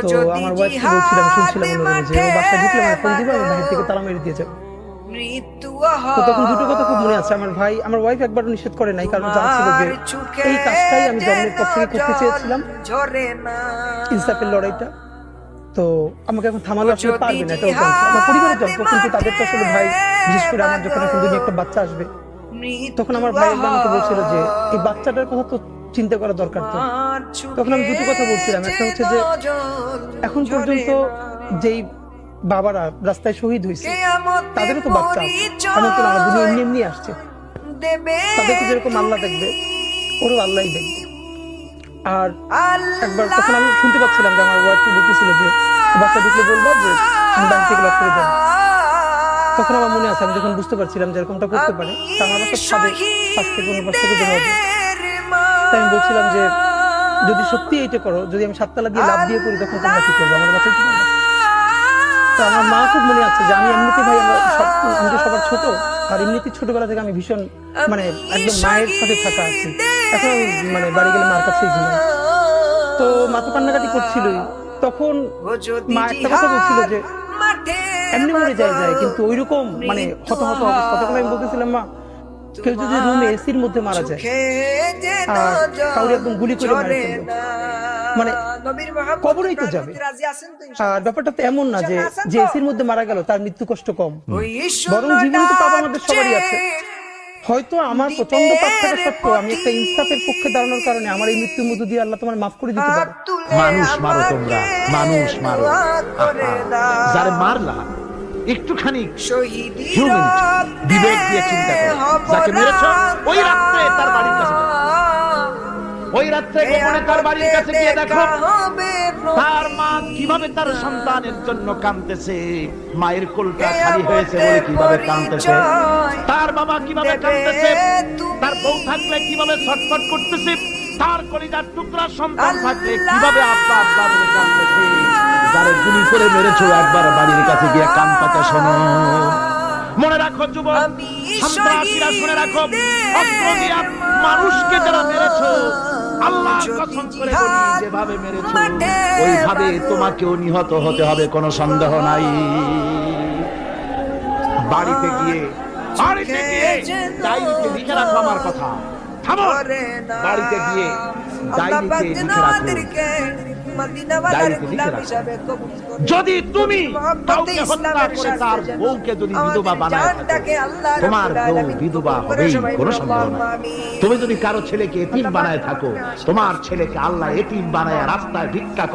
তো আমার ওয়াইফকে বলছিলাম, শুনছিলাম মনে মনে যে ও বাসায় ঢুকলে আমার ফোন দিবে, আমি বাইরে থেকে তালা মেরে দিয়ে যাবো। তো তখন দুটো কথা খুব মনে আছে। আমার ভাই, আমার ওয়াইফ একবারও নিষেধ করে নাই, কারণ জানছিল যে এই কাজটাই আমি জন্মের পর থেকে করতে চেয়েছিলাম, ইনসাফের লড়াইটা। তো আমাকে এখন থামালে আসলে পারবে না, এটাও জানতো, আমার পরিবারের জানতো, কিন্তু তাদের তো আসলে ভাই, বিশেষ করে আমার যখন এখন দুনিয়া একটা বাচ্চা আসবে, তখন আমার ভাই একবার আমাকে বলছিল যে এই বাচ্চাটার কথা তো চিন্তা করা দরকার। তো তখন আমি দুটো কথা বলছিলাম, একটা হচ্ছে যে এখন পর্যন্ত যেই বাবারা রাস্তায় শহীদ হয়েছে তাদেরও তো বাচ্চা আছে, এমন তো না দুনিয়া এমনি এমনি আসছে, তাদেরকে যেরকম আল্লাহ দেখবে ওরও আল্লাহই দেখবে। আর একবার তখন আমি শুনতে পাচ্ছিলাম যে আমার ওয়াইফ বলতেছিল যে বাচ্চা ঢুকলে বলবো যে আমি ব্যাংক থেকে লক করে দেবো। তখন আমার মনে আছে, আমি যখন বুঝতে পারছিলাম যে এরকমটা করতে পারে, তা আমার বাসার ছাদে 5 থেকে 15 থেকে বের হবে। তাই আমি বলছিলাম যে যদি সত্যি এইটা করো, যদি আমি 7 তালা দিয়ে লাভ দিয়ে করি, তখন তোমরা কি করবো, আমার বাচ্চা কি করবো? তো আমার মা খুব মনে আছে যে আমি এমনিতে ভাই, আমি তো সবার ছোট, আর এমনিতে ছোটবেলা থেকে আমি ভীষণ মানে একদম মায়ের সাথে থাকা আছি। এখন আমি মানে বাড়ি গেলে মার কাছেই ঘুমাই। তো মা তো কান্নাকাটি করছিলই। তখন মা একটা কথা বলছিল যে এমনি মরে যায়, কিন্তু ওইরকম মানে হত হত অবস্থা। তখন আমি বলতেছিলাম, মা কেউ যদি রুমে এসির মধ্যে মারা যায় আর কাউরে একদম গুলি করে মারে ফেললো, মানে কবরেই তো যাবে। আর ব্যাপারটা তো এমন না যে যে এসির মধ্যে মারা গেল তার মৃত্যু কষ্ট কম, বরং জীবনে তো পাপ আমাদের সবারই আছে। হয়তো আমার প্রচন্ড পাপ থাকা সত্ত্বেও আমি একটা ইনসাফের পক্ষে দাঁড়ানোর কারণে আমার এই মৃত্যুর মধ্য দিয়ে আল্লাহ তোমার মাফ করে দিতে পারে। মানুষ মারো তোমরা, মানুষ মারো, যারে মারলা একটুখানি হিউম্যানিটি, বিবেক দিয়ে চিন্তা করো। যাকে মেরেছো ওই রাত্রে তার বাড়ির কাছে, ওই রাত্রে গোপনে তার বাড়ির কাছে গিয়ে দেখো তার মা কিভাবে তার সন্তানের জন্য কাঁদতেছে, মায়ের কোলটা খালি হয়েছে বলে কিভাবে কাঁদতেছে, তার বাবা কিভাবে কাঁদতেছে, তার বউ থাকলে কিভাবে ছটফট করতেছে, তার কলিজার টুকরা সন্তান থাকলে কিভাবে আব্বা আব্বা বলে কাঁদতেছে। যারে গুলি করে মেরেছো একবার বাড়ির কাছে গিয়ে কান পাতা শোনো। মনে রাখো যুবক, সন্ত্রাসীরা শুনে রাখো, অস্ত্র দিয়ে মানুষকে যারা মেরেছো, আল্লাহ কসম করে বলি যেভাবে মেরেছো ওইভাবে তোমাকেও নিহত হতে হবে, কোনো সন্দেহ নাই। বাড়িতে গিয়ে ডায়েরিতে লিখে রাখো আমার কথা। থামো, বাড়িতে গিয়ে ডায়েরিতে লিখে রাখো, ডায়েরিতে লিখে রাখো। যদি তুমি কাউকে হত্যা করে তার বউকে যদি বিধবা বানায় থাকো, তোমার বউ বিধবা হবেই, কোনো সন্দেহ নাই। তুমি যদি কারো ছেলেকে এতিম বানায় থাকো, তোমার ছেলেকে আল্লাহ এতিম বানায় রাস্তায় ভিক্ষা